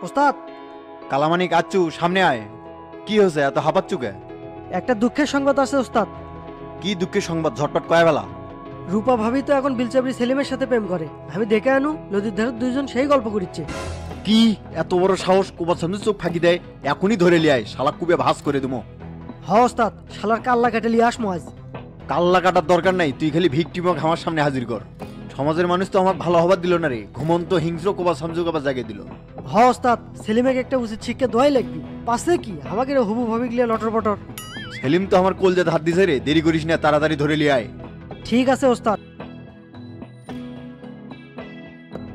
ওস্তাদ, কালামানিক আচ্ছু সামনে আয়। কি হয়েছে এত হাঁপাচ্ছু কে? একটা দুঃখের সংবাদ আছে ওস্তাদ। কি দুঃখের সংবাদ? ঝটপট কয় বেলা। রূপা ভাবি তো এখন বিলচাবরি সেলিমের সাথে প্রেম করে। আমি দেখে আনু নদীর ধারে দুইজন সেই গল্প করিচ্ছে। কি এত বড় সাহস? কোবার সামনে চোখ ফাঁকি দেয়, এখনই ধরে লিয়ায়, শালা কুবে ভাস করে দেবো। হ ওস্তাদ, শালার কাল্লা কেটে লিয়ে আসমো আজ। কাল্লা কাটার দরকার নাই, তুই খালি ভিকটিমক আমার সামনে হাজির কর। সমাজের মানুষ তো আমাকে ভালো হবার দিল না রে, ঘুমন্ত হিংস্র কোবার সামজুক আবার জাগিয়ে দিল। হ ওস্তাদ, সেলিমেকে একটা উচিত শিক্ষা দোয়াই লাগবি। পাশে কি আমাকে রে হুবু ভাবি গিয়ে লটর পটর। সেলিম তো আমার কলজাতে হাত দিছে রে, দেরি করিস না, তাড়াতাড়ি ধরে লিয়ায়। ঠিক আছে ওস্তাদ।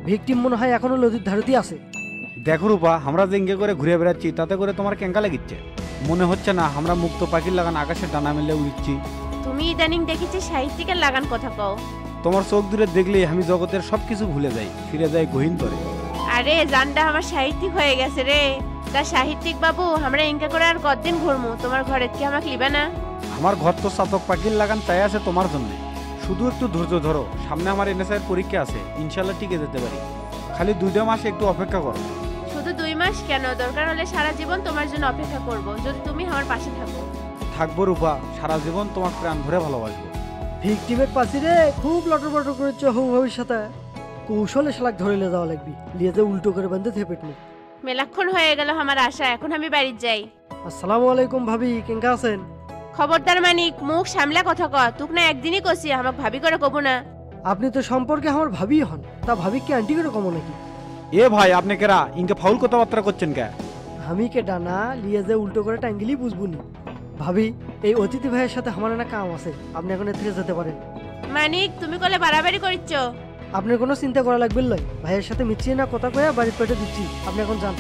ভিকটিম মনে হয় এখনো নদীর ধারেতেই আছে। দেখো রূপা, আমরা জেঙ্গে করে ঘুরে বেড়াচ্ছি, তাতে করে তোমার কেঙ্কা লাগিচ্ছে? মনে হচ্ছে না আমরা মুক্ত পাখির লাগান আকাশে ডানা মেলে উড়ছি? তুমি ইদানিং দেখেছি সাহিত্যিকের লাগান কথা কও। তোমার চোখ দূরে দেখলেই আমি জগতের সবকিছু ভুলে যাই, ফিরে যাই গহীনতরে। আরে জানটা আমার সাহিত্যিক হয়ে গেছে রে। তা সাহিত্যিক বাবু, আমরা ইনকা করে আর কতদিন ঘুরমু? তোমার ঘরে কি আমাকে লিবে না? আমার ঘর তো চাতক পাখির লাগান চাই আছে তোমার জন্য। শুধু একটু ধৈর্য ধরো, সামনে আমার এনএসআই পরীক্ষা আছে, ইনশাল্লাহ টিকে যেতে পারি। খালি 2টা মাস একটু অপেক্ষা করো। শুধু 2 মাস কেন, দরকার হলে সারা জীবন তোমার জন্য অপেক্ষা করব, যদি তুমি আমার পাশে থাকো। থাকবো রূপা, সারা জীবন তোমার প্রাণ ভরে ভালোবাসবো। ভিকটিমের পাশে রে খুব লটর পটর করেছে হুবু ভাবির সাথে। কৌশলে শালাক ধরে লিয়ে যাওয়া লাগবি, লিয়ে যে উল্টো করে বান্ধে থেপেটনি। মেলাক্ষণ হয়ে গেল আমার আশা, এখন আমি বাড়ি যাই। আসসালামু আলাইকুম ভাবি, কেঙ্কা আছেন? খবরদার মানিক, মুখ সামলা কথা ক। তুক না একদিনই কছি, আমাকে ভাবি করে কব না। আপনি তো সম্পর্কে আমার ভাবি হন, তা ভাবি কি আন্টি করে কমো নাকি? এ ভাই, আপনি কেরা ইনকে ফাউল কথাবার্তা করছেন কে? আমি কে ডানা লিয়ে যে উল্টো করে টাঙ্গিলি বুঝবুনি। ভাবি, এই অতিথি ভাইয়ের সাথে আমার একটা কাম আছে, আপনি এখন এর থেকে যেতে পারেন। মানিক, তুমি কলে বাড়াবাড়ি করিচ্ছ? আপনার কোনো চিন্তা করা লাগবে লয়, ভাইয়ের সাথে মিছিয়ে না কথা কয়ে বাড়ির পেটে দিচ্ছি, আপনি এখন যান।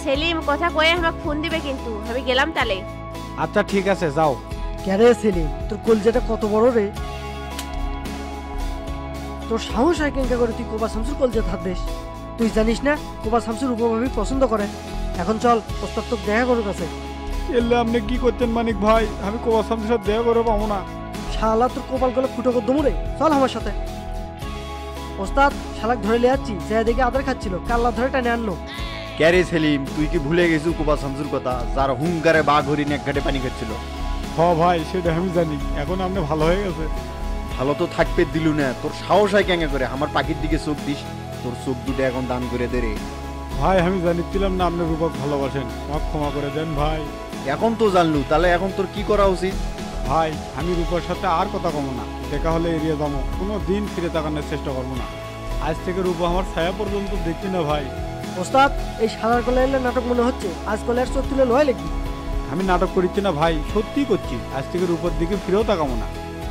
সেলিম কথা কয়ে আমাকে ফোন দিবে কিন্তু, আমি গেলাম তালে। আচ্ছা ঠিক আছে, যাও। ক্যারে সেলিম, তোর কলজাটা কত বড় রে? তোর সাহস হয় কেঙ্কা করে তুই কোবা শামসুর কলজা হাত দিস? তুই জানিস না কোবা শামসুর উপভাবি পছন্দ করে? এখন চল, ওস্তাদ তোকে দেখা করুক আছে। এলে আপনি কি করছেন মানিক ভাই? আমি কোবা শামসুর সাথে দেখা করে পাবো না। শালা তোর কপাল গলে ফুটো কর দমুরে, চল আমার সাথে। ওস্তাদ, শালাক ধরে লিয়ে যাচ্ছি, যে দেখে আদর খাচ্ছিল, কাল্লা ধরে টানে আনলো। ক্যারে সেলিম, তুই কি ভুলে গেছু কোবা শামসুর কথা, যার হুঙ্কারে বাঘ হরিণ এক ঘাটে পানি খাচ্ছিল? হ ভাই, সেটা আমি জানি। এখন আপনি ভালো হয়ে গেছে। ভালো তো থাকতে দিলু না, তোর সাহস হয় কেঙ্গা করে আমার পাখির দিকে চোখ দিস? তোর চোখ দুটো এখন দান করে দে রে। ভাই আমি জানিছিলাম না আপনি রূপক ভালোবাসেন, আমাকে ক্ষমা করে দেন ভাই। এখন তো জানলু, তাহলে এখন তোর কি করা উচিত? ভাই আমি রূপার সাথে আর কথা কমো না, দেখা হলে এড়িয়ে যাবো, কোনো দিন ফিরে তাকানোর চেষ্টা করবো না। আজ থেকে রূপা আমার ছায়া পর্যন্ত দেখছি না ভাই। ওস্তাদ, এই শালার কলে এলে নাটক মনে হচ্ছে, আজ কলে আর চোখ তুলে লয় লিখবি। আমি নাটক করছি না ভাই, সত্যি করছি। আজ থেকে রূপার দিকে ফিরেও তাকাবো না।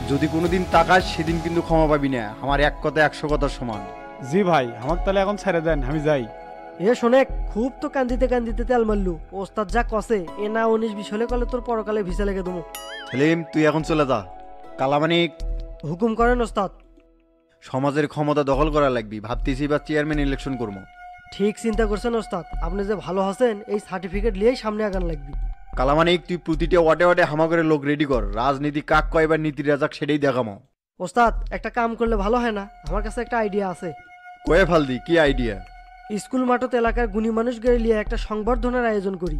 যদি কোনোদিন তাকাস সেদিন কিন্তু ক্ষমা পাবি না, আমার এক কথা 100 কথার সমান। জি ভাই, আমাকে তাহলে এখন ছেড়ে দেন, আমি যাই। এ শোনেক, খুব তো কান্দিতে কান্দিতে তেল মারলু। ওস্তাদ যা কসে, এ না 19-20 হলে কলে তোর পরকালে ভিসা লেগে দেবো। সেলিম, তুই এখন চলে যা। কালামানিক, হুকুম করেন ওস্তাদ। সমাজের ক্ষমতা দখল করা লাগবি, ভাবতেছি বা চেয়ারম্যান ইলেকশন করবো। ঠিক চিন্তা করছেন ওস্তাদ, আপনি যে ভালো আছেন এই সার্টিফিকেট নিয়েই সামনে আগান লাগবি। কালামানিক, তুই প্রতিটা ওয়াটে ওয়াটে হামা করে লোক রেডি কর, রাজনীতি কাক কয়বার নীতি রাজাক সেটাই দেখামো। ওস্তাদ, একটা কাম করলে ভালো হয় না? আমার কাছে একটা আইডিয়া আছে। কয়ে ফালদি, কি আইডিয়া? স্কুল মাঠত এলাকার গুণী মানুষ গড়ে নিয়ে একটা সংবর্ধনার আয়োজন করি,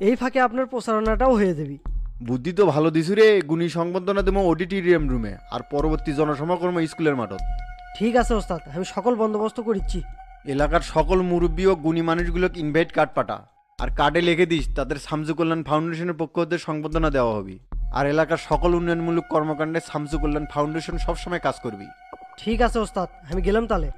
এই ফাঁকে আপনার প্রচারণাটাও হয়ে যাবে। বুদ্ধি তো ভালো দিছু রে। গুণী সংবর্ধনা দেবো অডিটোরিয়াম রুমে, আর পরবর্তী জনসমাকর্ম স্কুলের মাঠত। ঠিক আছে ওস্তাদ, আমি সকল বন্দোবস্ত করিচ্ছি। এলাকার সকল মুরব্বী ও গুণী মানুষগুলোকে ইনভাইট কার্ড পাঠা, আর কার্ডে লিখে দিস তাদের শামসু কল্যাণ ফাউন্ডেশনের পক্ষ হতে সংবর্ধনা দেওয়া হবে। আর এলাকার সকল উন্নয়নমূলক কর্মকাণ্ডে শামসু কল্যাণ ফাউন্ডেশন সবসময় কাজ করবি। ঠিক আছে ওস্তাদ, আমি গেলাম তাহলে।